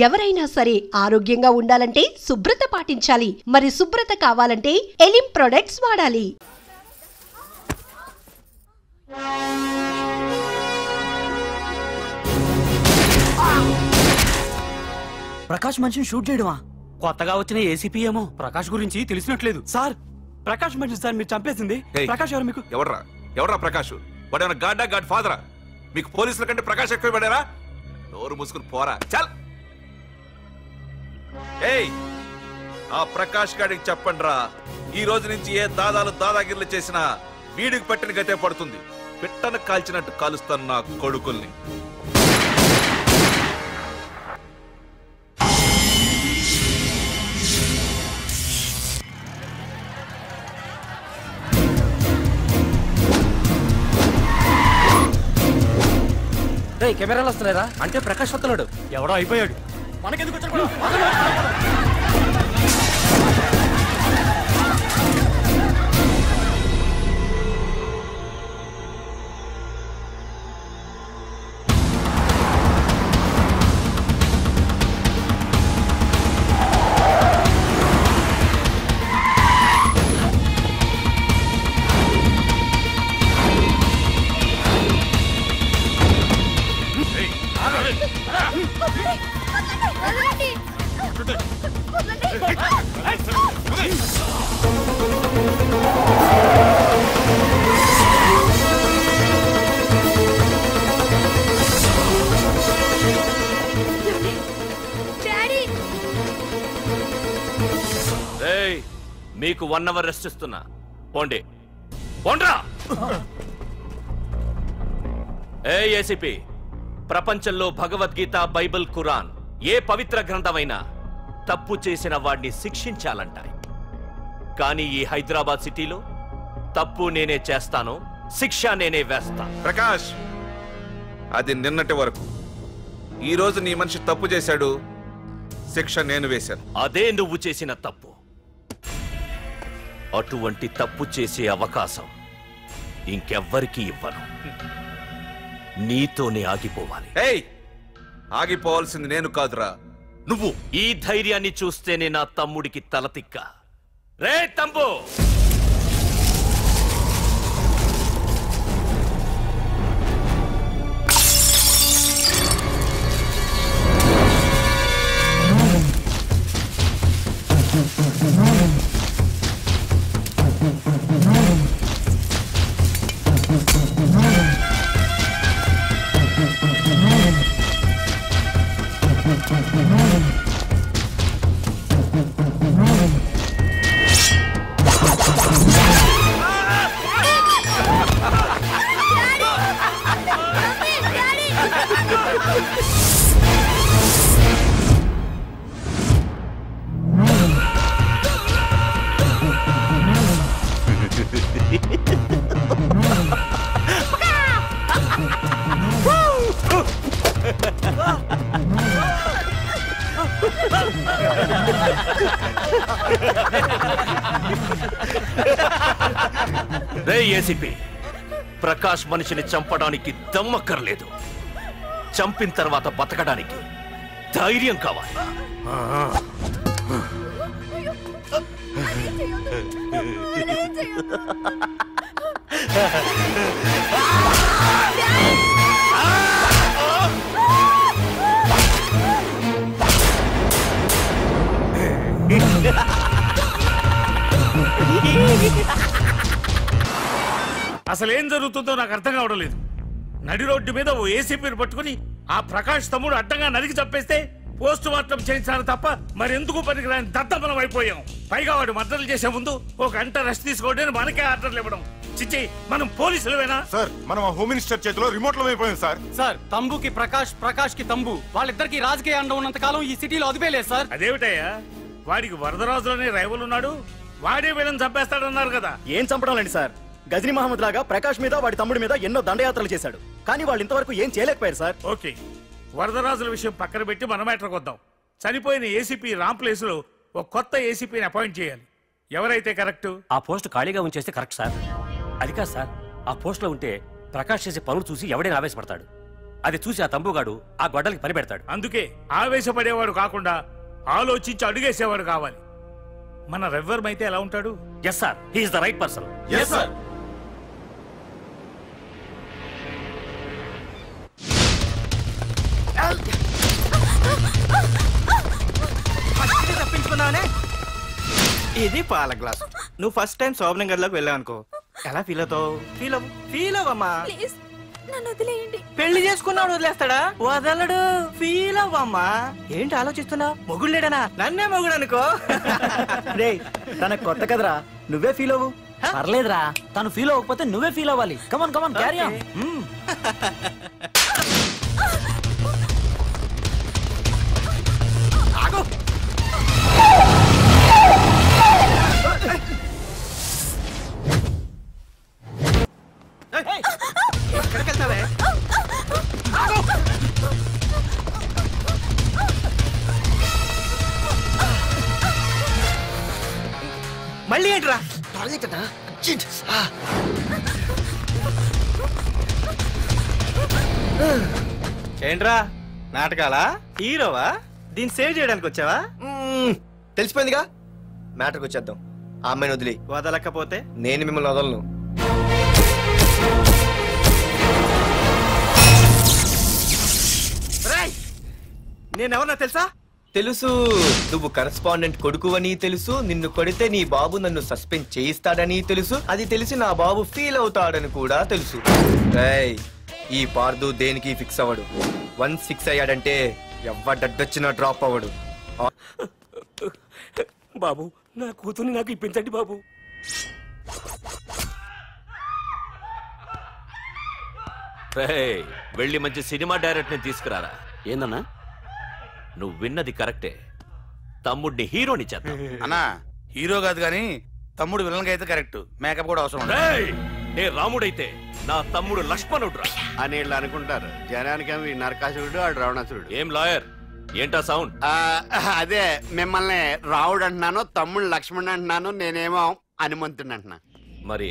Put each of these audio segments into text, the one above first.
ఎవరైనా సరే ఆరోగ్యంగా ఉండాలంటే శుభ్రత పాటించాలి. మరి శుభ్రత కావాలంటే ఎలిం ప్రొడక్ట్స్ వాడాలి. ప్రకాష్ మనిషిని షూట్ చేయడమా? కొత్తగా వచ్చిన ఏసీపీ ఏమో ప్రకాష్ గురించి తెలిసినట్లేదు. సార్ ప్రకాష్ మనిషి సార్ మీరు చంపేసింది. ప్రకాష్ ఎవరు మీకు? ఎవరా ప్రకాష్? వాడేమన్నా గాడ్డా గాడ్ ఫాదరా? మీకు పోలీసుల కంటే ప్రకాష్ ఎక్కువ పడారా? నోరు మూసుకుని పోరా. చల్. ఏయ్, ఆ ప్రకాష్ గాడికి చెప్పండి రా, ఈ రోజు నుంచి ఏ దాదాగిర్లు చేసినా వీడికి పట్టిన గతే పడుతుంది. పిట్టను కాల్చినట్టు కాలుస్తాను నా కొడుకుల్ని. కెమెరాలు వస్తున్నారా? అంటే ప్రకాష్ వస్తున్నాడు. ఎవడో అయిపోయాడు. మనకెందుకు వచ్చాడు? మీకు 1 అవర్ రెస్ట్ ఇస్తున్నా. పోండి పోండ్రా. ఏసీపీ, ప్రపంచంలో భగవద్గీత, బైబిల్, ఖురాన్ ఏ పవిత్ర గ్రంథమైనా తప్పు చేసిన వాడిని శిక్షించాలంటాయి. కానీ ఈ హైదరాబాద్ సిటీలో తప్పు నేనే చేస్తాను, శిక్ష నేనే వేస్తా. ప్రకాష్, అది నిన్నటి వరకు. ఈ రోజు నీ మనిషి తప్పు చేశాడు, శిక్ష నేను వేశాను. అదే నువ్వు చేసిన తప్పు. అటువంటి తప్పు చేసే అవకాశం ఇంకెవ్వరికీ ఇవ్వను. నీతోనే ఆగిపోవాలి. ఏయ్, ఆగిపోవాల్సింది నేను కాదురా, నువ్వు. ఈ ధైర్యాన్ని చూస్తేనే నా తమ్ముడికి తలతిక్క. రే తమ్ము, రే ఏసీపీ, ప్రకాష్ మనిషిని చంపడానికి దమ్మక్కర్లేదు. చంపిన తర్వాత బతకడానికి ధైర్యం కావాలి. అసలేం జరుగుతుందో నాకు అర్థం కావడం లేదు. నడి రోడ్డు మీద ఓ ఏసీపీని పట్టుకుని ఆ ప్రకాష్ తమ్ముడు అడ్డంగా నరికి చంపేస్తే పోస్ట్ మార్టం చేయించాను తప్ప మరెందుకు పనికిరాని దద్దమనం అయిపోయాం. పైగా వాడు మర్డర్లు చేసే ముందు ఒక గంట రెస్ట్ తీసుకోవడానికి మనకే ఆర్డర్లు ఇవ్వడం. చిచ్చి, మనం పోలీసులవేనా? సార్, మనం హోమ్ మినిస్టర్ చేతిలో రిమోట్ లో అయిపోయాం సార్. సార్, తంబుకి ప్రకాష్, ప్రకాష్ కి తంబు, వాళ్ళిద్దరికి రాజకీయ అండ ఉన్నంత కాలం ఈ సిటీలో అదుపేలేదు సార్. అదేమిటయ్యా, వాడికి వరదరాజులోనే రైవల్ ఉన్నాడు, వాడే వీళ్ళని చంపేస్తాడన్నారు కదా. ఏం చంపడం లేండి సార్, గజనీ మహమ్మద్ లాగా ప్రకాష్ మీద వాడి తమ్ముడి మీద ఎన్నో దండయాత్రలు చేశాడు, కానీ వాళ్ళు ఇంతవరకు ఏం చేయలేకపోయారు సార్. ఓకే, వరదరాజుల విషయం పక్కన పెట్టి మన మ్యాటర్కి వద్దాం. చనిపోయిన ఏసీపీ రామ్ ప్లేస్ లో ఒక కొత్త ఏసీపీని అపాయింట్ చేయాలి. ఎవరైతే కరెక్ట్? ఆ పోస్ట్ ఖాళీగా ఉంచేస్తే కరెక్ట్ సార్. అది కాదు సార్, ఆ పోస్ట్ లో ఉంటే ప్రకాష్ చేసే పనులు చూసి ఎవడైనా ఆవేశపడతాడు. అది చూసి ఆ తంబుగాడు ఆ గొడ్డలికి పని పెడతాడు. అందుకే ఆవేశపడేవాడు కాకుండా ఆలోచించి అడుగేసేవాడు కావాలి. మన రవివర్మ అయితే ఎలా ఉంటాడు? Yes sir, he is the right person. Yes sir. తప్పించుకున్నావనే. ఇది పాల గ్లాస్. నువ్వు ఫస్ట్ టైం శోభనం గదిలోకి వెళ్ళావు అనుకో, ఎలా ఫీల్ అవుతావు? ఫీల్ అవ్వమ్మా. పెళ్లి చేసుకున్నాడు వదిలేస్తాడా? వదలడు. ఫీల్ అవ్వమ్మా. ఏంటి ఆలోచిస్తున్నావు? మొగుడు లేడనా? నన్నే మొగుడు అనుకో. రే, తన కొత్త కదరా, నువ్వే ఫీల్ అవ్వు. పర్లేదురా, తను ఫీల్ అవ్వకపోతే నువ్వే ఫీల్ అవ్వాలి. కమాన్ కమాన్, క్యారీ ఆన్. ఆగు. ఎక్కడికి వెళ్తావే? ఆగు. మళ్ళీ ఏంట్రా? ఏంట్రా నాటకాలా? హీరోవా? దీన్ని సేవ్ చేయడానికి వచ్చావా? తెలిసిపోయిందిగా, మ్యాటర్కి వచ్చేద్దాం. ఆ అమ్మాయిని వదిలి. వదలకపోతే నేను మిమ్మల్ని వదలను. నేనెవరన్నా తెలుసా? తెలుసు, నువ్వు కరెస్పాండెంట్ కొడుకువని తెలుసు. నిన్ను కొడితే నీ బాబు నన్ను సస్పెండ్ చేయిస్తాడని తెలుసు. అది తెలిసి నా బాబు ఫీల్ అవుతాడని కూడా తెలుసు. ఈ పార్దు దేనికి ఫిక్స్ అవ్వడు. 1 6 అయ్యాడంటే ఎవ్వడొచ్చినా డ్రాప్ అవ్వడు. బాబు, నా కూతుర్ని నాకు ఇప్పించండి బాబు. వెళ్ళి మంచి సినిమా డైరెక్టర్ ని తీసుకురారా. ఏందన్నా? నువ్వు విన్నది కరెక్టే, తమ్ముడిని హీరోని చేద్దాం. అన్నా, హీరో కాదు గాని తమ్ముడు విలన్ అయితే కరెక్ట్. మేకప్ కూడా అవసరం. నే రాముడైతే నా తమ్ముడు లక్ష్మణుడు అని వీళ్ళు అనుకుంటారు. జనానికేమో ఈ నరకాసురుడు, ఆడు రావణాసురుడు. ఏం లాయర్, ఏంటా సౌండ్? అదే, మిమ్మల్ని రావుడు అంటున్నాను, తమ్ముడు లక్ష్మణ్ అంటున్నాను, నేనేమో హనుమంతుడు అంటున్నా. మరి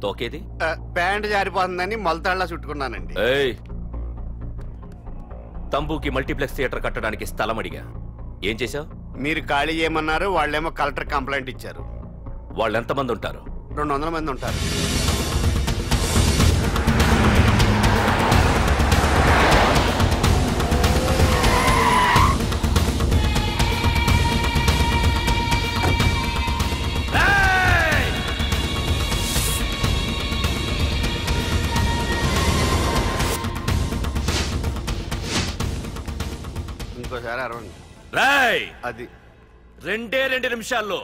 తోకేది? ప్యాంట్ జారిపోతుందని మొలతాళ్ళ చుట్టుకున్నానండి. తంబుకి మల్టీప్లెక్స్ థియేటర్ కట్టడానికి స్థలం అడిగా. ఏం చేశావు? మీరు ఖాళీ చేయమన్నారు, వాళ్ళేమో కలెక్టర్ కంప్లైంట్ ఇచ్చారు. వాళ్ళు ఎంతమంది ఉంటారు? 200 మంది ఉంటారు. ఇంకోసారి అరవండి. అది 2 నిమిషాల్లో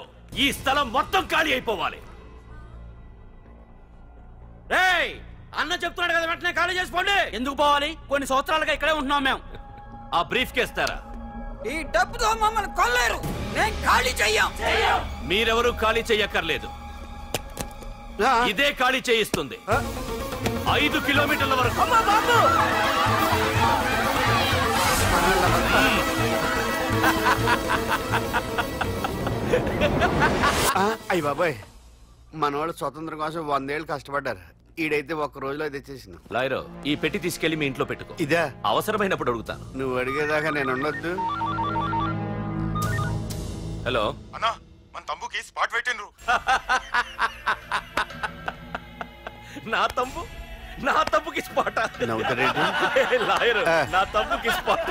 ఈ స్థలం మొత్తం ఖాళీ అయిపోవాలి. అన్న చెప్తున్నాడు కదా, వెంటనే ఖాళీ చేసుకోండి. ఎందుకు పోవాలి? కొన్ని సంవత్సరాలుగా ఇక్కడే ఉంటున్నాం మేము. ఆ బ్రీఫ్ కేస్తారా? ఈ డబ్బుతో మమ్మల్ని కొల్లేరు. నేను ఖాళీ చెయ్యం. మీరెవరూ ఖాళీ చెయ్యక్కర్లేదు, ఇదే ఖాళీ చేయిస్తుంది. 5 కిలోమీటర్ల వరకు. అయ్య బాబాయ్, మనవాళ్ళు స్వతంత్రం కోసం 100 ఏళ్ళు కష్టపడ్డారు. ఈడైతే 1 రోజులో తెచ్చేసిన. లాయరో, ఈ పెట్టి తీసుకెళ్లి మీ ఇంట్లో పెట్టుకో. ఇదే అవసరమైనప్పుడు అడుగుతాను. నువ్వు అడిగేదాకా నేను ఉండొద్దు. హలో అన్నా, మన తమ్ముకి స్పాట్ పెట్టిండ్రు. నా తమ్ముకి స్పాట్. నవ్వుతారేంటి లాయరు? నా తమ్ముకి స్పాట్.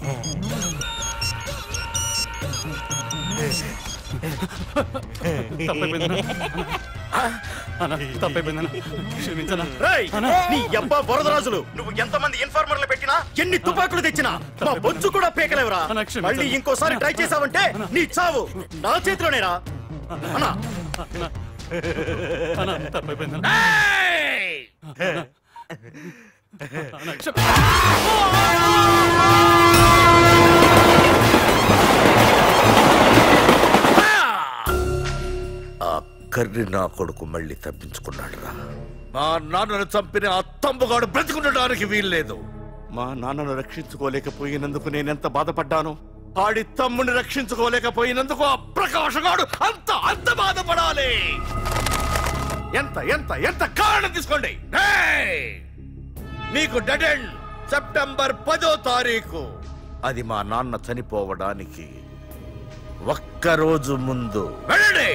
నీ అబ్బా వరదరాజులు, నువ్వు ఎంతమంది ఇన్ఫార్మర్లు పెట్టినా ఎన్ని తుపాకులు తెచ్చినా మా బొచ్చు కూడా పేకలేవురా. మళ్ళీ ఇంకోసారి ట్రై చేసావంటే నీ చావు నా చేతిలోనేరా. అన్నా కర్రి నా కొడుకు మళ్ళీ తప్పించుకున్నాడు రా. మా నాన్నను చంపిన ఆ తంబుగాడు బ్రతికుండడానికి వీల్లేదు. మా నాన్నను రక్షించుకోలేకపోయినందుకు నేనెంత బాధపడ్డాను. ఆడి తమ్ముని రక్షించుకోలేకపోయినందుకు ఆ ప్రకాశగాడు అంత బాధపడాలి. ఎంత ఎంత ఎంత కారణం తీసుకోండి. నీకు డెడ్ ఎండ్ సెప్టెంబర్ 10వ తారీఖు. అది మా నాన్న చనిపోవడానికి ఒక్కరోజు ముందు. వెళ్ళండి.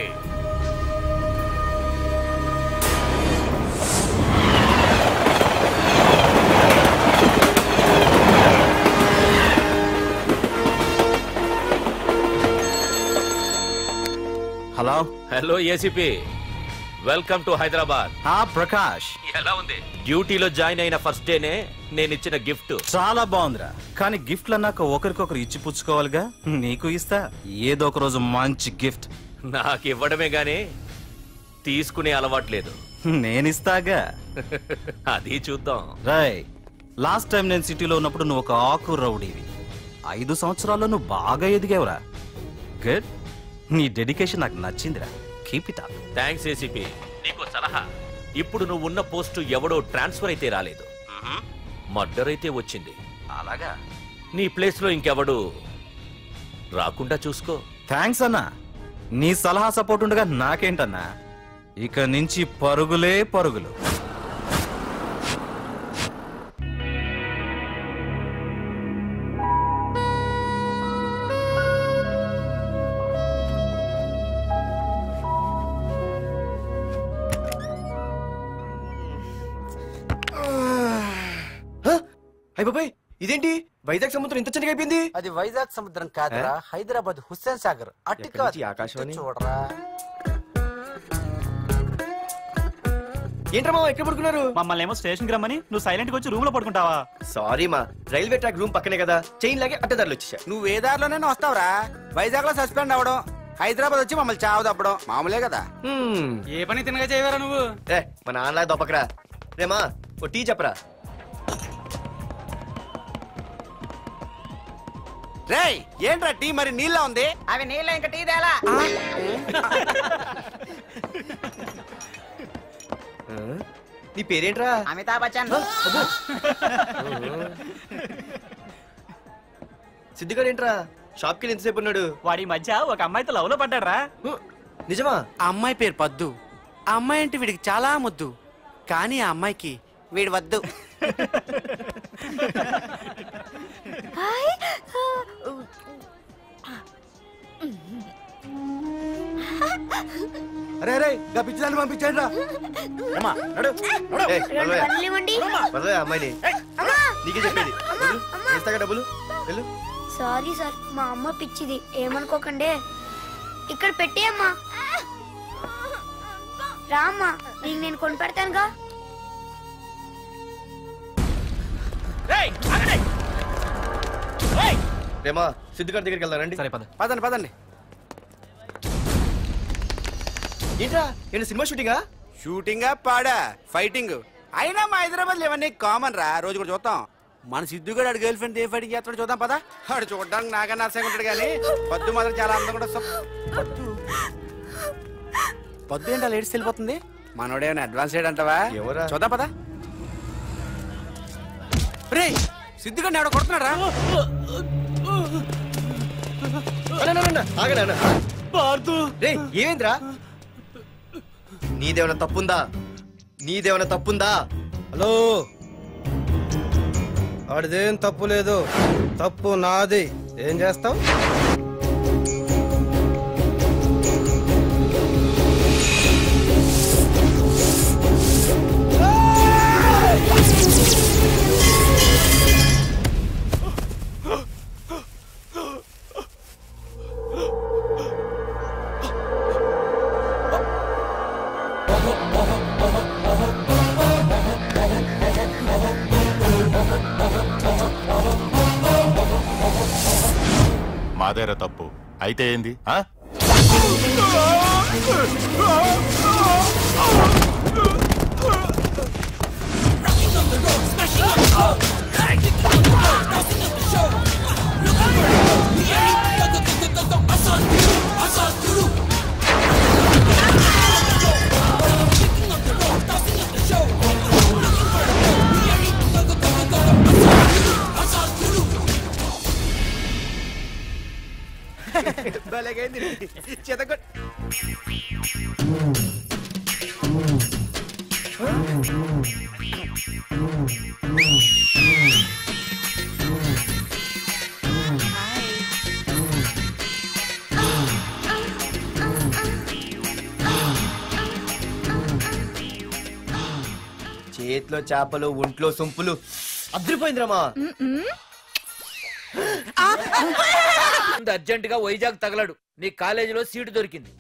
Hello hello ACP, welcome to Hyderabad. Prakash ఎలా ఉంది? డ్యూటీలో జాయిన్ అయిన ఫస్ట్ డేనే నేను ఇచ్చిన గిఫ్ట్ చాలా బాగుందిరా. కానీ గిఫ్ట్లు అన్నాక ఒకరికొకరు ఇచ్చి పుచ్చుకోవాలిగా. నీకు ఇస్తా ఏదో ఒక రోజు మంచి గిఫ్ట్. నాకు ఇవ్వడమే గానీ తీసుకునే అలవాటు లేదు. నేనిస్తాగా. అది చూద్దాం. రాయ్, లాస్ట్ టైం నేను సిటీలో ఉన్నప్పుడు నువ్వు ఒక ఆకు రౌడీవి. 5 సంవత్సరాల్లో నువ్వు బాగా ఎదిగావురా. గుడ్. నీ డెడికేషన్ నాకు నచ్చిందిరా. Keep it up. Thanks ACP. నీకు సలహా, ఇప్పుడు నువ్వు ఉన్న పోస్టు ఎవడో ట్రాన్స్ఫర్ అయితే రాలేదు, మర్డర్ అయితే వచ్చింది. అలాగా? నీ ప్లేస్ లో ఇంకెవడు రాకుండా చూసుకో. థ్యాంక్స్ అన్నా. నీ సలహా సపోర్ట్ ఉండగా నాకేంటన్నా, ఇక నుంచి పరుగులే పరుగులు. అయ్యబాయ్, ఇదేంటి వైజాగ్ సముద్రం ఇంత చిన్నగా అయిపోయింది? అది వైజాగ్ సముద్రం కాదురా, హైదరాబాద్ హుస్సేన్ సాగర్. ఆకాశవాణి చూడరా. ఏంట్రా మామ ఎక్కడ పడుకున్నారు? మమ్మల్ని ఏమో స్టేషన్ కి రమ్మని నువ్వు సైలెంట్ గా వచ్చి రూమ్ లో పడుకుంటావా? సారీ మా, రైల్వే ట్రాక్ రూమ్ పక్కనే కదా, చైన్ లాగే అడ్డదారులు వచ్చేసా. నువ్వు ఏ దారిలోనే వస్తావురా. వైజాగ్ లో సస్పెండ్ అవ్వడం, హైదరాబాద్ వచ్చి మమ్మల్ని చావు తప్పడం మామూలే కదా. ఏ పని తినగా చేయవరా నువ్వు? మన నాన్నలా దొప్పకరా. రేమా ఓ టీ చెప్పరా. రేయ్, ఏంట్రా టీ మరి నీళ్ళ ఉంది? అవి నీళ్ళ ఇంకా టీ తేలా. నీ పేరేంట్రా? అమితాబ్ బచ్చన్. సిద్ధిగాడు ఏంట్రా షాప్ కి ఎంతసేపు ఉన్నాడు? వాడి మధ్య ఒక అమ్మాయితో లవ్ లో పడ్డాడ్రా. నిజమా? ఆ అమ్మాయి పేరు పద్దు. ఆ అమ్మాయి అంటే వీడికి చాలా ముద్దు, కానీ ఆ అమ్మాయికి వీడు వద్దు. అరే అరే గా పిచ్చిదాన్ని పంపించండి రా. అమ్మాయిని నీకే చెప్పేది. ఇస్తాగా డబ్బులు. వెళ్ళు. సారీ సార్, మా అమ్మ పిచ్చిది, ఏమనుకోకండి. ఇక్కడ పెట్టేయమ్మా. రామ్మా, నీకు నేను కొని పెడతానుగా. రేమా సిద్ధిగాడి దగ్గరికి వెళ్దానండి. సరే పద. పదండి పదండి. ఏంట్రా ఏంటి సినిమా షూటింగా? షూటింగా పాడా ఫైటింగ్ అయినా మా హైదరాబాద్ ఇవన్నీ కామన్ రా, రోజు కూడా చూద్దాం. మన సిద్ధుగాడు ఆడు గర్ల్ ఫ్రెండ్ ఏ ఫైటింగ్ చేస్తాడు చూద్దాం పదా. ఆడు చూడడానికి నాకన్నా అసహ్యంగా ఉంటాడు కానీ పద్దు మాత్రం చాలా అందంగా కూడా. పద్దు ఏంటో లేడీస్ వెళ్ళిపోతుంది. మనోడేమైనా అడ్వాన్స్ చేయడంటావా? చూద్దాం పదా. రే సిద్ధుగాడిని ఎవడో కొడుతున్నాడు రా. ఏమేంద్రా? నీదేమైనా తప్పుందా? నీదేమైనా తప్పుందా? హలో, ఆడిదేం తప్పు లేదు, తప్పు నాది. ఏం చేస్తావు? మాదేరా తప్పు. అయితే ఏంది? చేతిలో చేపలు, ఒంట్లో సొంపులు. అద్రిపోయిందిరామా. అర్జెంట్ గా వైజాగ్ తగలడు. నీ కాలేజీలో సీటు దొరికింది.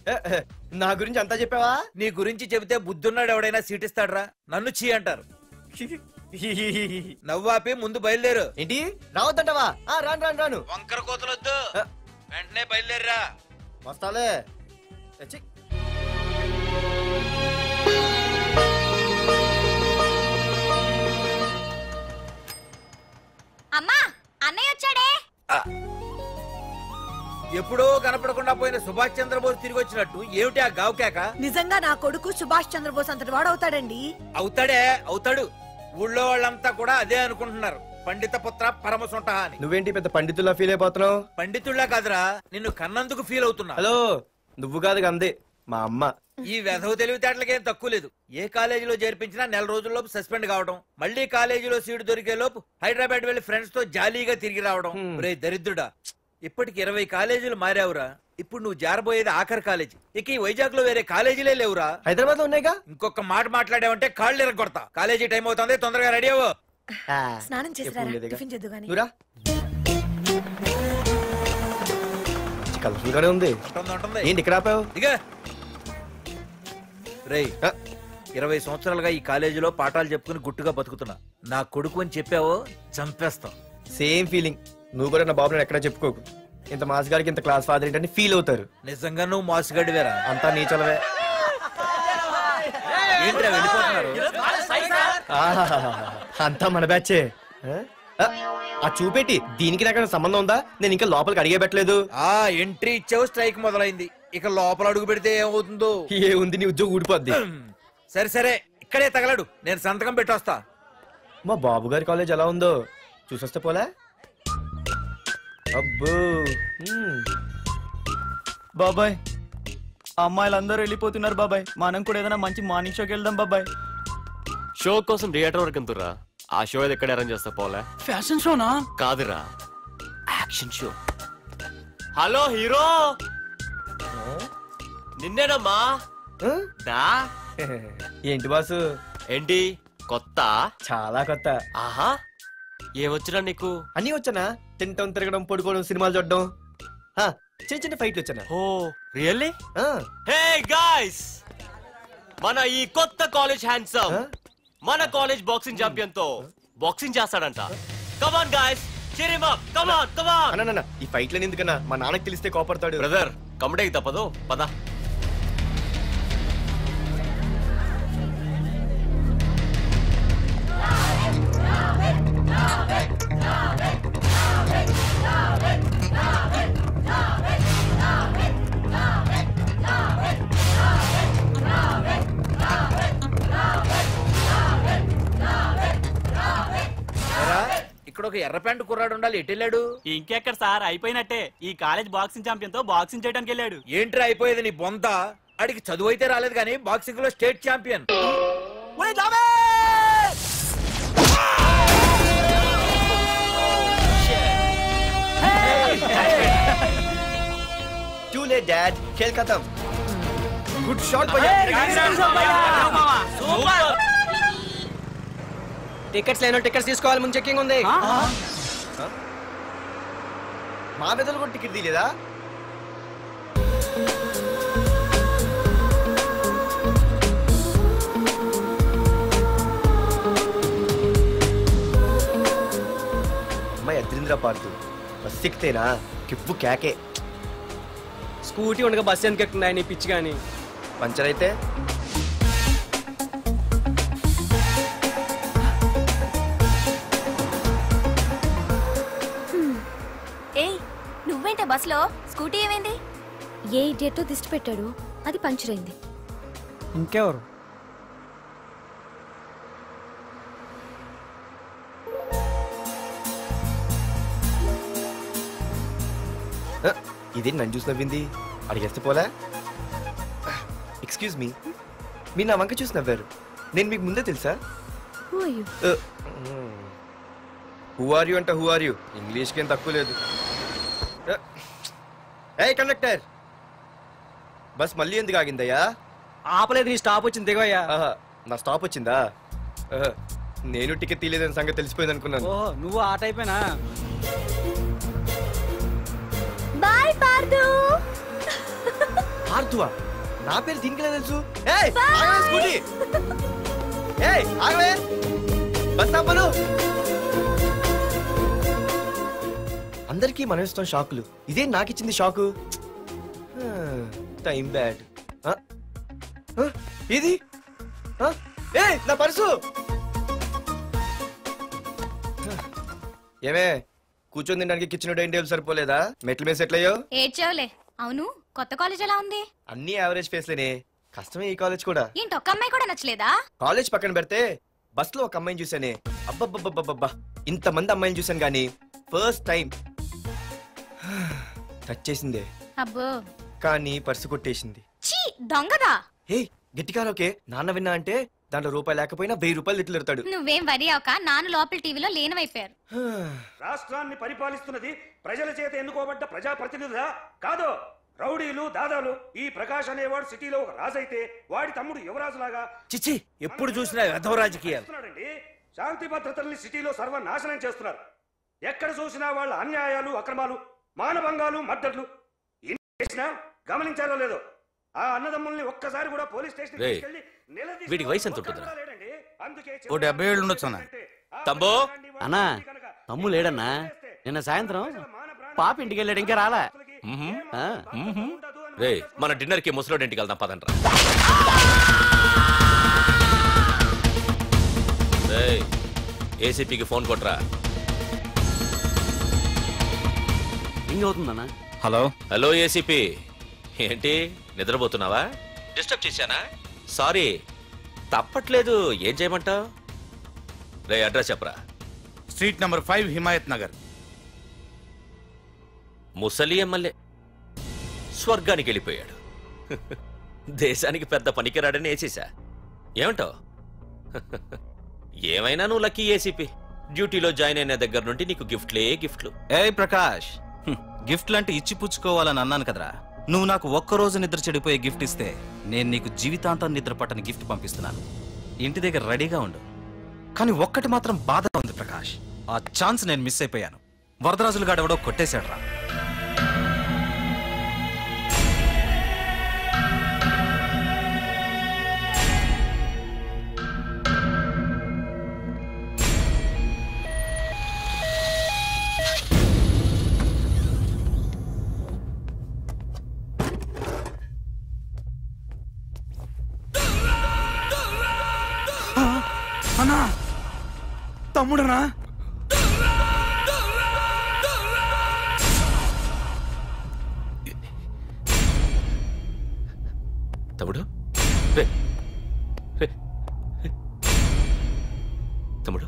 నా గురించి అంతా చెప్పావా? నీ గురించి చెబితే బుద్ధున్నాడు ఎవడైనా సీట్ ఇస్తాడ్రా? నన్ను చీ అంటారు. నవ్వాపి ముందు బయలుదేరు. ఏంటి రావద్దంటావా? రాను రాను రాను. వంకర కోతలొద్దు, వెంటనే బయలుదేరరా. వస్తాలే. అమ్మా, అన్నయ్య వచ్చాడే. ఎప్పుడో కనపడకుండా పోయిన సుభాష్ చంద్రబోస్ తిరిగి వచ్చినట్టు ఏమిటి ఆ గావుకేక? నిజంగా నా కొడుకు సుభాష్ చంద్రబోస్ అంతటి వాడు అవుతాడండి. అవుతాడే, అవుతాడు. ఊళ్ళో వాళ్ళంతా కూడా అదే అనుకుంటున్నారు. పండిత పుత్ర పరమ సొంట అని. నువ్వేంటి పెద్ద పండితుల్లా ఫీల్ అయిపోతున్నావు? పండితుల్లా కాదురా, నిన్ను కన్నందుకు ఫీల్ అవుతున్నా. హలో, నువ్వు కాదు అందే మా అమ్మ. ఈ వెధవ తెలివితేటలకేం తక్కువ లేదు. ఏ కాలేజీలో చేర్పించినా నెల రోజుల్లోపు సస్పెండ్ కావడం, మళ్ళీ కాలేజీలో సీటు దొరికే లోపు హైదరాబాద్ వెళ్లి ఫ్రెండ్స్ తో జాలీగా తిరిగి రావడం. రే దరిద్రుడా, ఇప్పటికి 20 కాలేజీలు మారావురా. ఇప్పుడు నువ్వు జారబోయేది ఆఖరి కాలేజీ. ఇక ఈ వైజాగ్ లో వేరే కాలేజీలే లేవురా. హైదరాబాద్ లో ఉన్నాయిగా. ఇంకొక మాట మాట్లాడావంటే కాళ్ళు ఎరగొడతా. కాలేజీ టైం అవుతుంది, తొందరగా రెడీ అవ్వు. స్నానం చేసిరా, టిఫిన్ చేద్దు గాని. కలర్ఫుల్ గానే ఉంది. ఏంటి ఇక్కడ ఆపావు? రేయ్, 20 సంవత్సరాలుగా ఈ కాలేజీలో పాఠాలు చెప్పుకుని గుట్టుగా బతుకుతున్నా. నా కొడుకు అని చెప్పావో చంపేస్తాం. Same feeling. నువ్వు కూడా నా బాబు నేను ఎక్కడా చెప్పుకోకు. ఇంత మాస్ గారికి ఇంత క్లాస్ ఫాదర్ ఏంటని ఫీల్ అవుతారు. నిజంగా నువ్వు మాసుగడివేరా? అంతా నీచలవే. ఏంట్రా వెళ్ళిపోతున్నారు? అంతా మన బ్యాచే. ఆ చూపెట్టి దీనికి నాకు సంబంధం ఉందా? నేను ఇంకా లోపలికి అడిగే పెట్టలేదు. ఎంట్రీ ఇచ్చావు, స్ట్రైక్ మొదలైంది. ఇక లోపల అడుగు పెడితే ఏమవుతుందో? ఏముంది, నీ ఉద్యోగం ఊడిపోద్ది. సరే సరే, ఇక్కడే తగలడు, నేను సంతకం పెట్టొస్తా. మా బాబు గారి కాలేజ్ ఎలా ఉందో చూసొస్తే పోలే. అబ్బో బాబాయ్, అమ్మాయిలందరూ వెళ్ళిపోతున్నారు బాబాయ్. మనం కూడా ఏదైనా మంచి మార్నింగ్ షోకి వెళ్దాం బాబాయ్. షో కోసం థియేటర్ వరకు ఎంతురా? ఆ షో ఏది ఎక్కడ అరేంజ్ చేస్తా పోలే? ఫ్యాషన్ షోనా? కాదురా, యాక్షన్ షో. హలో హీరో, నిన్నేనమ్మా. ఏంటి బాసు? ఏంటి కొత్త? చాలా కొత్త. ఆహా, ఏమొచ్చినా నీకు? అన్నీ వచ్చానా? తింటం, తిరగడం, పడుకోవడం, సినిమాలు చూడడం, చిన్న చిన్న ఫైట్లు వచ్చానా? ఓ రియల్లీ? హే గాయ్స్, మన ఈ కొత్త కాలేజ్ హ్యాండ్సమ్ మన కాలేజ్ బాక్సింగ్ ఛాంపియన్ తో బాక్సింగ్ చేస్తాడంట. Come on guys, cheer him up. Come on, come on. అన్న ఈ ఫైట్లని ఎందుకన్నా? మా నాన్నకి తెలిస్తే కోపడతాడు. బ్రదర్, కమడేకి తప్పదు, పద. ఇక్కడ ఒక ఎర్ర ప్యాంటు కుర్రాడు ఉండాలి, ఎటు వెళ్ళాడు? ఇంకెక్కడ సార్, అయిపోయినట్టే. ఈ కాలేజ్ బాక్సింగ్ ఛాంపియన్ తో బాక్సింగ్ చేయడానికి వెళ్ళాడు. ఏంట్రా అయిపోయేది నీ బొంత? అడిగి చదువు అయితే రాలేదు కానీ బాక్సింగ్ లో state champion. Too late, Dad. खेल खत्म. Good shot, भैया. టికెట్స్ లేనో టికెట్స్ తీసుకోవాలి, ముందు చెక్కింగ్ ఉంది. మా పెద్దలు కూడా టికెట్ తీయలేదా? అమ్మాయి అద్రింద్ర పార్తు బస్ ఎక్కితేనా కిప్పు కేకే. స్కూటీ ఉండగా బస్సు ఎందుకు ఎక్కుతున్నాయి నీ పిచ్చి కానీ? పంచర్ అయితే ఏయ్ నువ్వేంటే బస్సులో? స్కూటీ ఏమైంది? ఏ ఇడియట్ దిష్టి పెట్టాడు, అది పంచర్ అయింది. ఇంకెవరు? ఇదే నన్ను చూసి నవ్వింది. అడిగేస్తే పోలే. ఎక్స్క్యూజ్ మీ, మీరు నా వంక చూసి నవ్వారు. నేను మీకు ముందే తెలుసా? హూ ఆర్ యూ అంట హూ ఆర్ యూ, ఇంగ్లీష్కి ఏం తక్కువ లేదు. ఏ కండక్టర్, బస్ మళ్ళీ ఎందుకు ఆగిందయ్యా? ఆపలేదు, నీ స్టాప్ వచ్చింది దిగవయ్యా. నా స్టాప్ వచ్చిందా? నేను టికెట్ తీయలేదని సంగతి తెలిసిపోయింది అనుకున్నాను. ఓహో, నువ్వు ఆ టైపేనా? బాయ్ పార్దు. పార్థువా? నా పేరు దీనికి తెలుసు. ఏయ్ ఆగవే స్కూటీ. ఏయ్ ఆగవే, బస్ ఆపను. అందరికీ మనం ఇస్తాం షాకులు, ఇదే నాకు ఇచ్చింది షాకు. Time bad. ఇది నా పర్సు. ఏమే కూర్చొని తినడానికి కిచెన్ డైనింగ్ టేబుల్ సరిపోలేదా? మెట్ల మీద సెట్ అయ్యో. ఏడ్చావులే. అవును, కొత్త కాలేజ్ ఎలా ఉంది? అన్ని యావరేజ్ ఫేస్లేనే. కష్టమే ఈ కాలేజ్ కూడా. ఏంటి ఒక్క అమ్మాయి కూడా నచ్చలేదా? కాలేజ్ పక్కన పెడితే బస్ లో ఒక అమ్మాయిని చూసానే, అబ్బబ్బబ్బబ్బబ్బా ఇంతమంది అమ్మాయిని చూసాను గానీ ఫస్ట్ టైం టచ్ చేసిందే. అబ్బో, కానీ పర్సు కొట్టేసింది. చీ దొంగదా. హే గట్టిగా ఓకే, నాన్న విన్నా అంటే దాంట్లో రూపాయి లేకపోయినా 1000 రూపాయలు తిట్లు. నువ్వేం వరి అవక, నాన్న లోపల టీవీలో లేనవైపోయారు. రాష్ట్రాన్ని పరిపాలిస్తున్నది ప్రజల చేత ఎన్నుకోబడ్డ ప్రజాప్రతినిధులా కాదు, రౌడీలు దాదాలు. ఈ ప్రకాష్ అనేవాడు సిటీలో ఒక రాజైతే వాడి తమ్ముడు యువరాజులాగా చిచ్చి ఎప్పుడు చూసినా వెధవ రాజకీయాలు. శాంతి భద్రతల్ని సిటీలో సర్వనాశనం చేస్తున్నారు. ఎక్కడ చూసినా వాళ్ళ అన్యాయాలు, అక్రమాలు, మానభంగాలు, మద్దతులు. చేసినా గమనించారో లేదో, ఆ అన్నదమ్ముల్ని ఒక్కసారి కూడా పోలీస్ స్టేషన్ వీడికి వయసు ఎంత ఉంటుందిరా? ఓ 70 ఏళ్ళు ఉండొచ్చు అన్న. తమ్ముడు అన్నా, తమ్ము లేడన్నా. నిన్న సాయంత్రం పాప ఇంటికి వెళ్ళాడు, ఇంకా రాలా. రే మన డిన్నర్ కి ముసలోడి ఇంటికి వెళ్దాం పదండ్రా. ఏసీపీకి ఫోన్ కొట్రా. ఇంక అవుతుందన్నా. హలో హలో ఏసీపీ, ఏంటి నిద్రపోతున్నావా? డిస్టర్బ్ చేశానా? సారీ, తప్పట్లేదు. ఏం చేయమంటావు? రే అడ్రస్ చెప్పరా. Street number 5 Himayat Nagar. ముసలి ఎమ్మెల్యే స్వర్గానికి వెళ్ళిపోయాడు. దేశానికి పెద్ద పనికిరాడని వేసేసా. ఏమంటావు? ఏమైనా నువ్వు లక్కీ ఏసీపీ. డ్యూటీలో జాయిన్ అయిన దగ్గర నుండి నీకు గిఫ్ట్లే గిఫ్ట్లు. ఏ ప్రకాష్, గిఫ్ట్ లాంటి ఇచ్చి పుచ్చుకోవాలని అన్నాను కదరా. నువ్వు నాకు ఒక్కరోజు నిద్ర చెడిపోయే గిఫ్ట్ ఇస్తే నేను నీకు జీవితాంతం నిద్ర పట్టని గిఫ్ట్ పంపిస్తున్నాను. ఇంటి దగ్గర రెడీగా ఉండు. కానీ ఒక్కటి మాత్రం బాధగా ఉంది ప్రకాష్, ఆ ఛాన్స్ నేను మిస్ అయిపోయాను. వరదరాజులు గాడెవడో కొట్టేశాడు రా. అన్నా, తమ్ముడనా? తమ్ముడు రే రే తమ్ముడు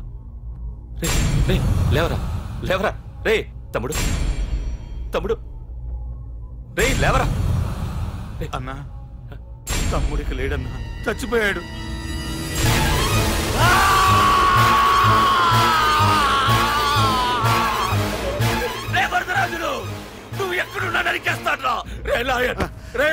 రే రే లేవరా లేవరా రే తమ్ముడు తమ్ముడు రే లేవరా. అన్నా, తమ్ముడికి లేడన్నా, చచ్చిపోయాడు. రే వరదరాజులు, నువ్వు ఎక్కడున్నా నరికేస్తాడ్రా. రే లాయర్, రే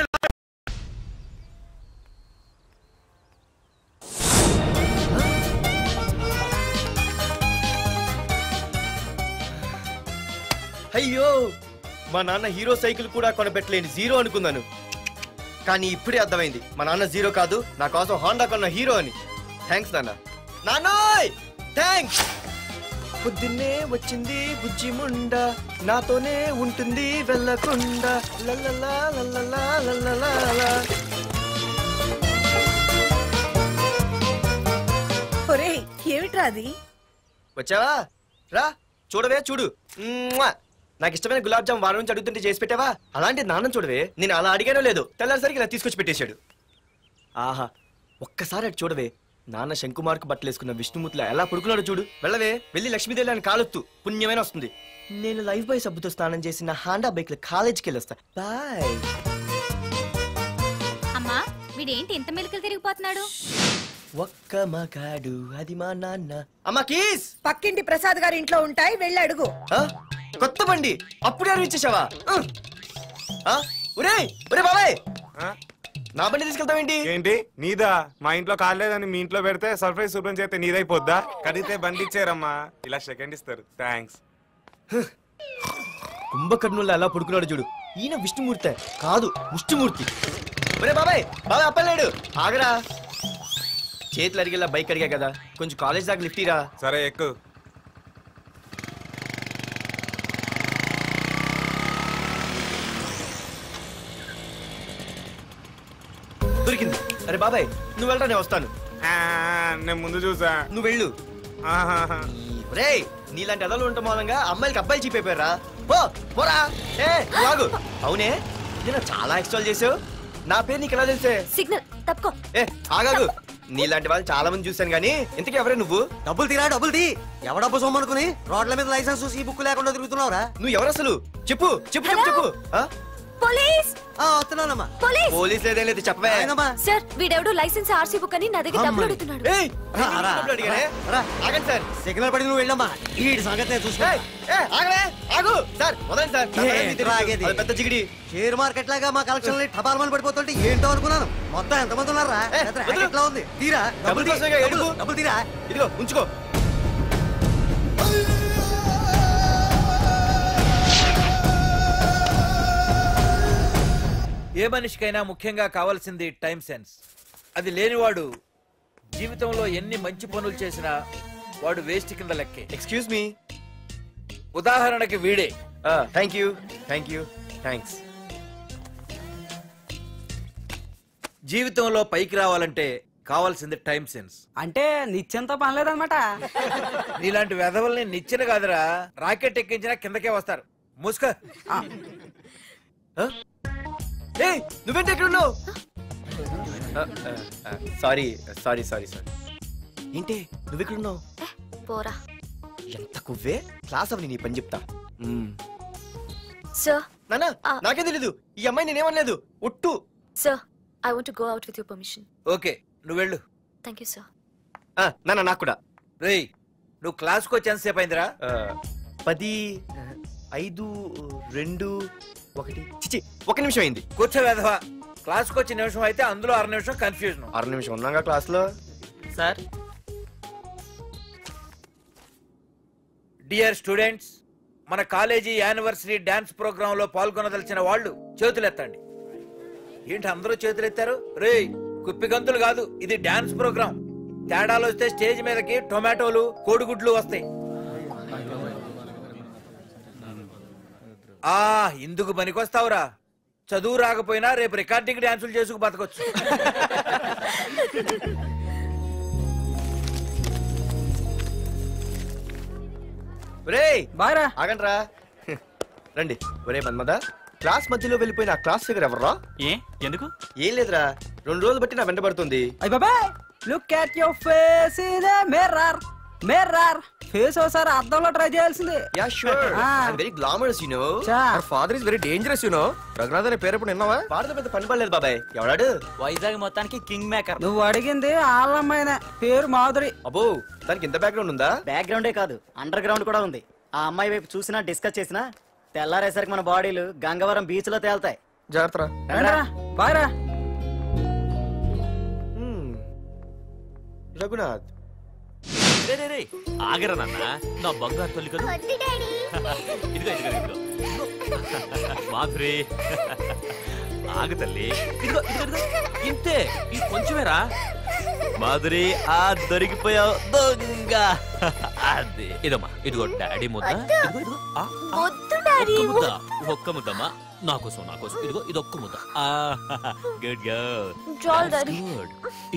అయ్యో, మా నాన్న హీరో సైకిల్ కూడా కొనబెట్టలేని జీరో అనుకున్నాను. కానీ ఇప్పుడే అర్థమైంది, మా నాన్న జీరో కాదు, నా కోసం హాండా కొన్న హీరో అని. థ్యాంక్స్ నాన్న. నాన్నోయ్ థ్యాంక్స్. పొద్దున్నే వచ్చింది బుజ్జి ముండ, నాతోనే ఉంటుంది వెళ్ళకుండా. లల్లలా లల్లలా లల్లలా. ఒరేయ్ ఏమిట్రా అది? వచ్చావా? రా చూడవే, చూడు. నాకు ఇష్టమైన గులాబ్ జామ్ వారం నుంచి అడుగుతుంటే చేసి పెట్టావా? అలాంటి నాన్న చూడవే, నేను అలా అడిగానో లేదో తెల్లారిసరికి ఇలా తీసుకొచ్చి పెట్టేశాడు. ఆహా, ఒక్కసారి అటు చూడవే, నాన్న శంకుమార్కు బట్టలేసుకున్న విష్ణుమూర్తిలో ఎలా పడుకున్నాడు చూడు. వెళ్ళవే, వెళ్ళి లక్ష్మీదేవి అని కాలొత్తు, పుణ్యమైన వస్తుంది. నేను లైఫ్ బాయ్ సబ్బుతో స్నానం చేసిన హాండా బైక్ లో కాలేజీకి వెళ్ళొస్తా. బాయ్. అమ్మా, వీడేంటి ఇంత మెలికలు తిరిగిపోతున్నాడు? ఒక్క మగాడు అది మా నాన్న. అమ్మా కీస్ పక్కింటి ప్రసాద్ గారి ఇంట్లో ఉంటాయి, వెళ్ళి అడుగు. కొత్త బండి అప్పుడే అనిపించేసావా? ఒరే ఒరే బాబాయ్, నా బండి తీసుకెళ్తావేంటి? ఏంటి నీదా? మా ఇంట్లో కాలేదని మీ ఇంట్లో పెడితే సర్ప్రైజ్ శుభ్రం చేస్తే నీదైపోద్దా? కడిగితే బండి ఇచ్చారమ్మా, ఇలా సెకండ్ ఇస్తారు. థ్యాంక్స్. కుంభకర్ణుల్లో ఎలా పడుకున్నాడు చూడు. ఈయన విష్ణుమూర్తి కాదు, ముష్టిమూర్తి. ఒరే బాబాయ్, బాబాయ్ అప్పలేడు, ఆగరా. చేతులు అడిగేలా బైక్ అడిగా కదా, కొంచెం కాలేజ్ దాకా లిఫ్ట్ ఇరా. సరే ఎక్కు. దొరికింది. అరే బాబాయ్ నువ్వు వెళ్ళరా, నేను వస్తాను. నేను ముందు చూసా, నువ్వు వెళ్ళు. రే, నీలాంటి అదలు ఉండటం మూలంగా అమ్మాయిలకి అబ్బాయిలు చీపైపోయారా? పోరా. ఆగు. అవునే, నేను చాలా ఎక్స్ట్రాల్ చేసావు. నా పేరు నీకు ఎలా తెలిసే? సిగ్నల్ తప్పుకో. ఆగాగు. నీలాంటి వాళ్ళు చాలా మంది చూశాను గానీ ఇంతకీ ఎవరే నువ్వు? డబ్బులు తీరా, డబ్బులు తీ. ఎవడబ్బు సొమ్మనుకుని రోడ్ల మీద లైసెన్స్ చూసి బుక్ లేకుండా తిరుగుతున్నావురా? నువ్వు ఎవరు అసలు? చెప్పు చెప్పు చెప్పు చెప్పు. పోలీస్ వస్తున్నానమ్మా. పోలీస్ లేదేం లేదు, చెప్పవే. సార్, వీడెవడు లైసెన్స్ ఆర్సీ బుక్ అని నా దగ్గర డబ్బులు అడుగుతున్నాడు. ఆగండి సార్. సిగ్నల్ పడి నువ్వు వెళ్ళమ్మా, ఈ సంగతి చూసుకో. ఆగు సార్, వదండి సార్. పెద్ద జిగిడి షేర్ మార్కెట్ లాగా మా కలెక్షన్ టపాల్మని పడిపోతుంటే ఏంటో అనుకున్నాను. మొత్తం ఎంతమంది ఉన్నారా? ఎట్లా ఉంది? తీరా డబ్బులు తీరా. ఇదిగో ఉంచుకో. ఏ మనిషికైనా ముఖ్యంగా కావాల్సింది టైం సెన్స్. అది లేనివాడు జీవితంలో ఎన్ని మంచి పనులు చేసినా వాడు వేస్ట్ కింద లెక్కే. Excuse me. ఉదాహరణకి వీడే. Thank you thank you thanks. జీవితంలో పైకి రావాలంటే కావాల్సింది టైం సెన్స్. అంటే నిత్యంతో పనిలేదన్నమాట. నీలాంటి వెధవల్ని నిచ్చెన కాదురా, రాకెట్ ఎక్కించినా కిందకే వస్తారు. ముసుక. నువ్వేంటి ఎక్కడ ఉన్నావు? Sorry sorry sorry sorry. ఏంటి నువ్వెక్కడున్నావు? పోరా. ఎంత కువ్వే. క్లాస్ అవని నీ పని చెప్తా. సార్, నానా నాకే తెలీదు. ఈ అమ్మాయి నేనేమనలేదు, ఒట్టు. Sir, I want to go out with your permission. Okay, నువ్వు వెళ్ళు. Thank you sir. నానా నాకు కూడా. రేయ్, నువ్వు క్లాస్కి వచ్చి ఎంతసేపు అయిందిరా? 10, 5, 2, 1. చిచి, 1 నిమిషం అయింది. కూర్చో వెధవా. క్లాస్కి వచ్చి నిమిషం అయితే అందులో 6 నిమిషం కన్ఫ్యూజన్. 6 నిమిషం ఉన్నాగా క్లాస్ లో. సార్. డియర్ స్టూడెంట్స్, మన కాలేజీ యానివర్సరీ డాన్స్ ప్రోగ్రామ్ లో పాల్గొనదలిచిన వాళ్ళు చేతులెత్తండి. ఏంటి అందరూ చేతులెత్తారు? రేయ్, కుప్పి గంతులు కాదు, ఇది డాన్స్ ప్రోగ్రామ్. తేడాలు వస్తే స్టేజ్ మీదకి టొమాటోలు, కోడిగుడ్లు వస్తాయి. ఇందుకు పనికొస్తావురా. చదువు రాకపోయినా రేపు రికార్డింగ్ డాన్సులు చేసుకు బతకొచ్చు. ఆగండి రా, రండి. ఒరే మన్మద, క్లాస్ మధ్యలో వెళ్ళిపోయిన ఆ క్లాస్ ఫిగర్ ఎవర్రా? ఎందుకు? ఏం లేదురా, 2 రోజులు బట్టి నా వెంట పడుతుంది. Look at your face in the mirror. Mirror face ఒకసారి అద్దంలో ట్రై చేయాల్సింది. Yeah sure, I am very glamorous, you know. Our father is very dangerous, you know. Raghunath అనే పేరు ఎప్పుడు విన్నావా? ఫాదర్ పెద్ద పని పడలేదు బాబాయ్. ఎవడాడు? వైజాగ్ మొత్తానికి కింగ్ మేకర్. నువ్వు అడిగింది ఆళ్ళమ్మాయిన, పేరు మాధురి. అబ్బో, దానికి ఇంత బ్యాక్గ్రౌండ్ ఉందా? బ్యాక్గ్రౌండే కాదు, అండర్ గ్రౌండ్ కూడా ఉంది. ఆ అమ్మాయి వైపు చూసినా డిస్కస్ చేసినా తెల్లారేసరికి మన బాడీలు గంగవరం బీచ్ లో తేలుతాయి. జాగ్రత్త. బాయ్ రా. రఘునాథ్, ఆగరా నాన్న, నా బంగారు తల్లి కదా. ఇదిగో ఇదిగో ఇదిగో మాధురి, ఆగు తల్లి. ఇదిగో ఇదిగో ఇంతే, ఇది కొంచెమేరా. మాధురి, దొరికిపోయావు దొంగ. అదే ఇదమ్మా, ఇదిగో డాడీ ముద్ద. ఇదిగో ఇదిగో. ఒక్క ముద్దమ్మా నా కోసం ఇదిగో ఇది ఒక్క ముద్ద. Good girl.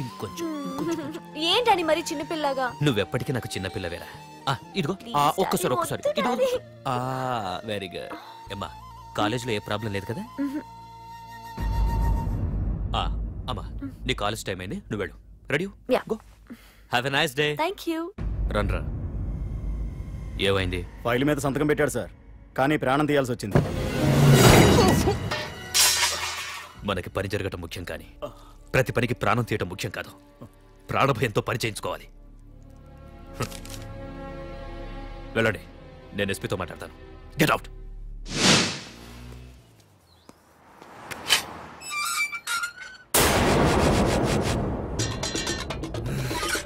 ఇంకొంచెం. ఏంటని మరి చిన్నపిల్లగా? నువ్వెప్పటికీ నాకు చిన్న పిల్లవేరా. ఇదిగో ఒక్కసారి వెరీ గుడ్. అమ్మా కాలేజీలో ఏ ప్రాబ్లం లేదు కదా? అమ్మా నీ కాలేజ్ టైం అయింది, నువ్వు వెళ్ళు. Ready? Go. Have a nice day. Thank you. రా. ఏమైంది? ఫైల్ మీద సంతకం పెట్టాడు సార్, కానీ ప్రాణం తీయాల్సి వచ్చింది. మనకి పని జరగటం ముఖ్యం, కానీ ప్రతి పనికి ప్రాణం తీయటం ముఖ్యం కాదు. ప్రాణభయంతో పని చేయించుకోవాలి. వెళ్ళండి, నేను ఎస్పీతో మాట్లాడతాను. Get out.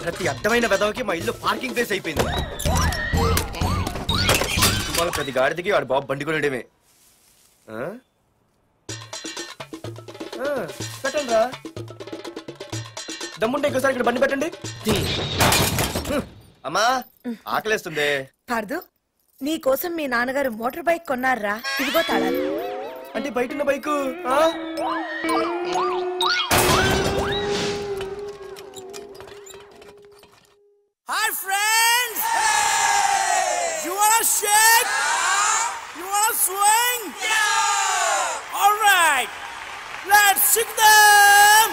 ప్రతి అడ్డమైన వెదవకి మా ఇల్లు పార్కింగ్ ప్లేస్ అయిపోయింది. వాళ్ళ ప్రతి గాడిదకి వాడు బాబు బండి కొనడమే. పెట్టండి రా, దమ్ముంటే ఇంకోసారి ఇక్కడ బండి పెట్టండి. అమ్మా ఆకలేస్తుంది. పార్దు, నీ కోసం మీ నాన్నగారు మోటార్ బైక్ కొన్నారా? ఇదిగో తాళాలు. అంటే బయట ఉన్న bike. Hi friends! You wanna shake? You wanna swing? Yeah! All right, let's shake them!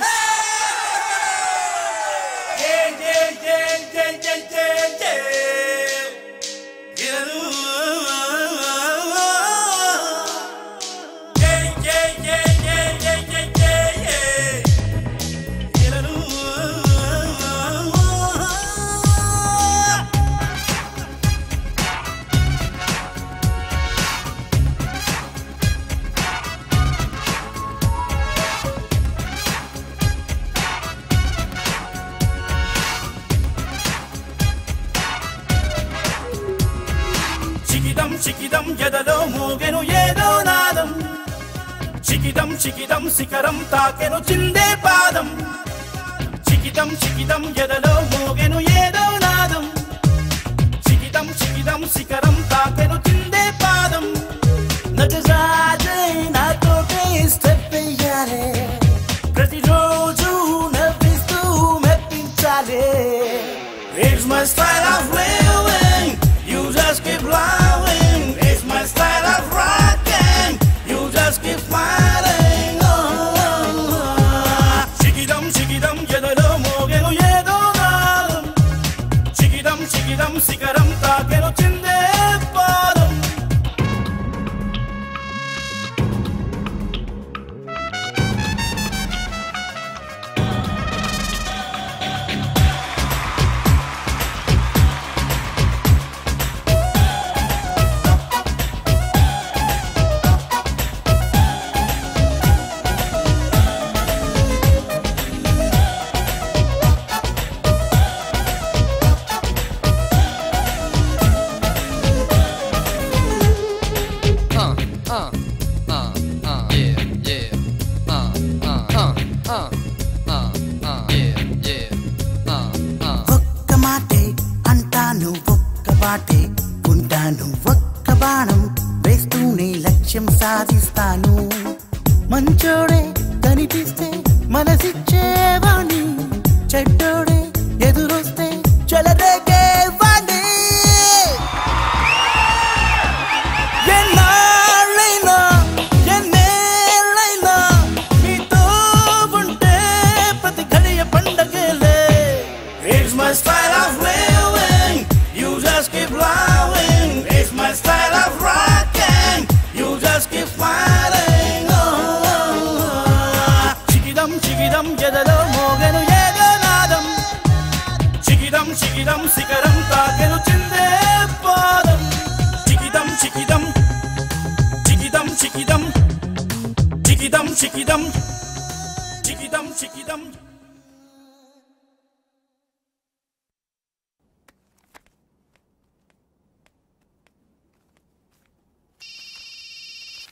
చికిదం ఎదలో మోగెను ఏదో నాదం, చికిదం శిఖరం తాకెను చిందే పాదం. చికిదం ఎదలో మోగెను ఏదో నాదం, చికిదం శిఖరం తాకెను చిందే పాదం. నజరాజే నాతోటే స్టెప్ వెయ్యాలే, ప్రతిరోజు నవ్విస్తూ మెప్పించాలే. It's my style of living, you just keep lying. It's my style of rocking, you just keep smiling. చికిదం ఎదలో మోగెను ఏదో నాదం, చికిదం శిఖరం తాకెను చిందే పాదం. ఒక్క మాటే అంటాను, ఒక్క బాటే ఉంటాను, ఒక్క బాణం వేస్తూనే లక్ష్యం సాధిస్తాను. మంచోడే కనిపిస్తే మనసిచ్చేవాణ్ణి, చెడ్డోడే ఎదురొస్తే చెలరేగేవాణ్ణి. ఎన్నాళ్ళైనా ఎన్నేళ్ళైనా మీతో ఉంటే ప్రతి గడియ పండగలే. It's my style of living, you just keep lying. It's my style of rocking, you just keep smiling. చికిదం ఎదలో మోగెను ఏదో నాదం, చికిదం శిఖరం తాకెను చిందే పాదం. చికిదం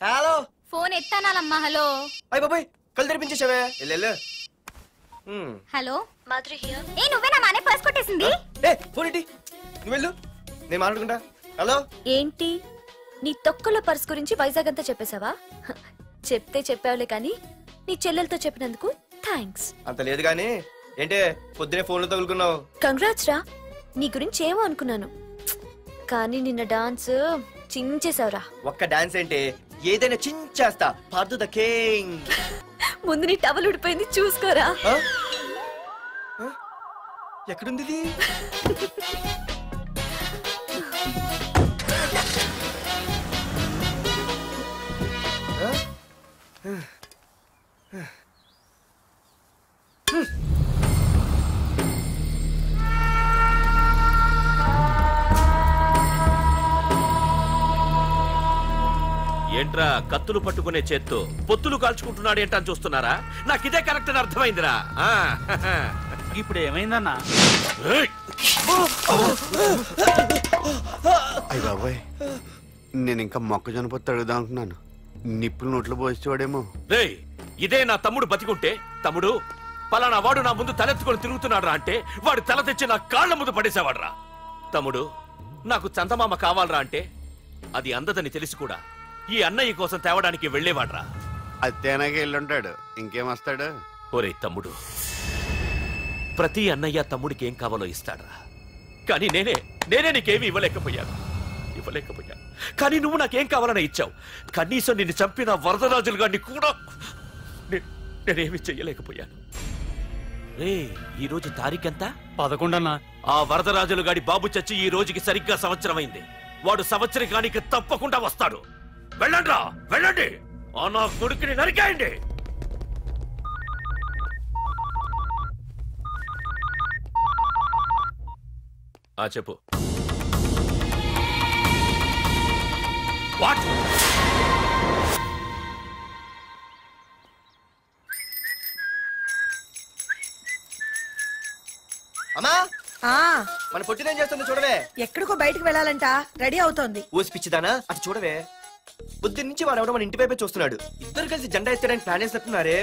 హలో, ఫోన్ ఎత్తానాలమ్మా. హలో. అయ్య బాబాయ్, కళ్ళు తెరిపించేసావే. వెళ్ళు. Hello Madhuri here. ఏ నువ్వేనా మానే పర్స్ కొట్టేసింది? ఏ ఫోన్ ఏంటి? నువ్వు వెళ్ళు. నేను మాట్లాడుకుంటా. హలో ఏంటి నీ తొక్కల పర్స్ గురించి వైజాగ్ అంతా చెప్పేశావా? చెప్తే చెప్పావులే కానీ నీ చెల్లెలతో చెప్పినందుకు థ్యాంక్స్. అంత లేదు కానీ ఏంటే పొద్దునే ఫోన్లో తగులుకున్నావు? కంగ్రాట్స్ రా, నీ గురించి ఏమో అనుకున్నాను కానీ నిన్న డాన్స్ చించేశావురా. ఒక్క డాన్స్ ఏంటి, ఏదైనా చించేస్తా. Pardhu the king. ముందు నీ టవల్ ఉడిపోయింది చూసుకోరా. ఎక్కడుంది ఇది? ఏంట్రా కత్తులు పట్టుకునే చేత్తో పొత్తులు కాల్చుకుంటున్నాడు ఏంటని చూస్తున్నారా? నాకు ఇదే కరెక్ట్ అని అర్థమైందిరా. ఇప్పుడు ఏమైందన్నా? అయ్య బాబాయ్, నేను ఇంకా మొక్కజొన్న పొత్తు అడుగుదాం అనుకున్నాను. నిప్పులు నోట్లో పోసేవాడేమో. రేయ్, ఇదే నా తమ్ముడు బతికుంటే, తమ్ముడు పలానా వాడు నా ముందు తలెత్తుకొని తిరుగుతున్నాడు రా అంటే వాడు తల తెచ్చి నా కాళ్ల ముందు పడేసేవాడ్రా. తమ్ముడు నాకు చందమామ కావాలరా అంటే అది అందదని తెలిసి కూడా ఈ అన్నయ్య కోసం తేవడానికి వెళ్లేవాడ్రా. అత్తేనాకి వెళ్ళుంటాడు, ఇంకేం వస్తాడు? ఒరే తమ్ముడు, ప్రతి అన్నయ్య తమ్ముడికి ఏం కావాలో ఇస్తాడ్రా. కానీ నేనే నీకేమీ ఇవ్వలేకపోయాను. కానీ నువ్వు నాకేం కావాలని ఇచ్చావు. కనీసం నిన్ను చంపిన వరదరాజులు గారిని కూడా నేనేమి చెయ్యలేకపోయాను. రే, ఈ రోజు తారీఖెంత? 11 అన్నా. ఆ వరదరాజులు గాడి బాబు చచ్చి ఈ రోజుకి సరిగ్గా సంవత్సరం అయింది. వాడు సంవత్సరానికి తప్పకుండా వస్తాడు. వెళ్ళండ్రా, వెళ్ళండి. ఆ నా కొడుకుని నరికేయండి. చెప్పు. వాట్? అమ్మా, మన పొట్టిదేం చేస్తుంది చూడవే. ఎక్కడికో బయటకు వెళ్ళాలంట, రెడీ అవుతోంది. ఊసి పిచ్చిదానా, అటు చూడవే. బుద్ధి నుంచి వాడు ఎవడో మన ఇంటి వైపే చూస్తున్నాడు. ఇద్దరు కలిసి జెండా ఎత్తడానికి ప్లాన్ చేస్తున్నారు.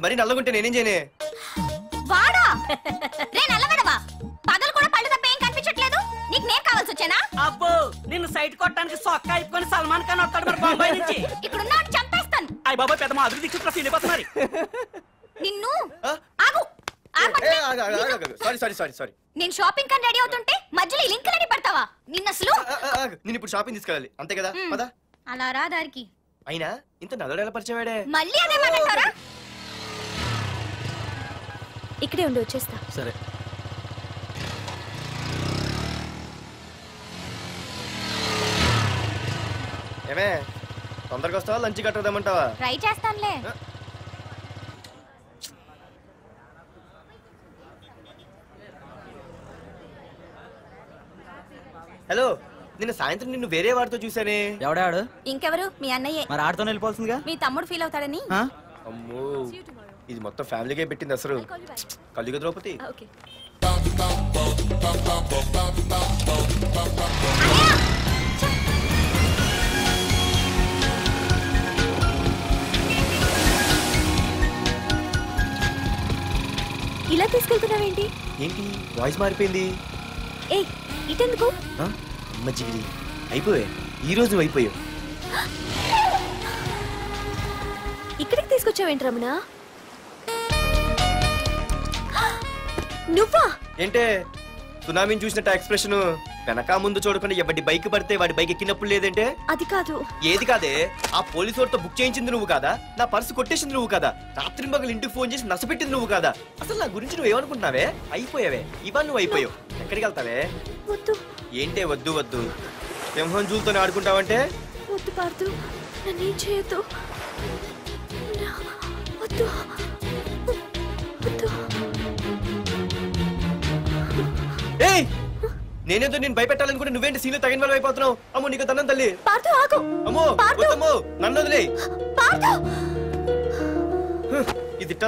మరి నల్లగుంటే నేనేం చేయనే? వాడా రే నల్లవడవా, పగలు కూడా పళ్ళు తప్ప ఏం కనిపించట్లేదు. నీకు నేను కావాల్సి వచ్చానా? అబ్బో, నిన్ను సైట్ కొట్టడానికి సొక్క అయిపోయి సల్మాన్ ఖాన్ వస్తాడు మరి బొంబాయి నుంచి. ఇక్కడ ఉన్నాడు చంపేస్తాను. అయ్య బాబా, పెద్ద మా అభివృద్ధి చుట్టూ సీలిపోతున్నారు. నిన్ను ఆగు. సారీ. నేను షాపింగ్ కని రెడీ అవుతుంటే మధ్యలో ఈ లింకులని పెడతావా? నిన్న అసలు నేను ఇప్పుడు షాపింగ్ తీసుకెళ్ళాలి, అంతే కదా? పద. అలా రా దారికి. అయినా ఇంత నల్లడు ఎలా పరిచయవాడే? మళ్ళీ అదే మాట్లాడతారా? ఇక్కడే ఉండి వచ్చేస్తా. సరే. ఏమే, తొందరగా వస్తావా? లంచ్ కట్టదామంటావా? ట్రై చేస్తానులే. హలో, నిన్న సాయంత్రం నిన్ను వేరే వాడితో చూసానే. ఎవడాడు? ఇంకెవరు? మీ అన్నయ్యే. మరి ఆడుతో వెళ్ళిపోవాల్సిందిగా. మీ తమ్ముడు ఫీల్ అవుతాడని. అమ్మో, ఇది మొత్తం ఫ్యామిలీకే పెట్టింది అసలు. కలియుగ ద్రౌపది. ఇలా తీసుకెళ్తున్నావేంటి? ఏంటి వాయిస్ మారిపోయింది? ఏ ఇటెందుకు? అమ్మ జిగిరి, అయిపోయా. ఈ రోజు నువ్వు అయిపోయావు. ఇక్కడికి తీసుకొచ్చావేంటి రమణ? నువ్వా? ఏంటే సునామీని చూసినట్టు ఎక్స్ప్రెషన్? వెనక ముందు చూడకుండా ఎవడి బైక్ పడితే వాడి బైక్ ఎక్కినప్పుడు లేదంటే? అది కాదు. ఏది కాదే? ఆ పోలీసు వాడితో బుక్ చేయించింది నువ్వు కాదా? నా పర్సు కొట్టేసింది నువ్వు కాదా? రాత్రి మగలు ఇంటికి ఫోన్ చేసి నసపెట్టింది నువ్వు కాదా? అసలు నా గురించి నువ్వు ఏమనుకుంటున్నావే? అయిపోయావే, ఇవాళ నువ్వు అయిపోయావు. ఎక్కడికి వెళ్తావే? ఏంటే వద్దు వద్దు, సింహం జూలతో ఆడుకుంటావంటే? వద్దు పార్దు, నన్నేం చేయొద్దు. వద్దు వద్దు. ఏయ్, నేనేదో నేను భయపెట్టాలనుకుంటే నువ్వేంటి సీన్లో తగిన వాళ్ళు అయిపోతున్నావు? అమ్మో నీకు తన్నం తల్లి. పార్దు ఆగు. అమ్మో వద్దమ్మో, నన్ను వదిలేయ్. పార్దు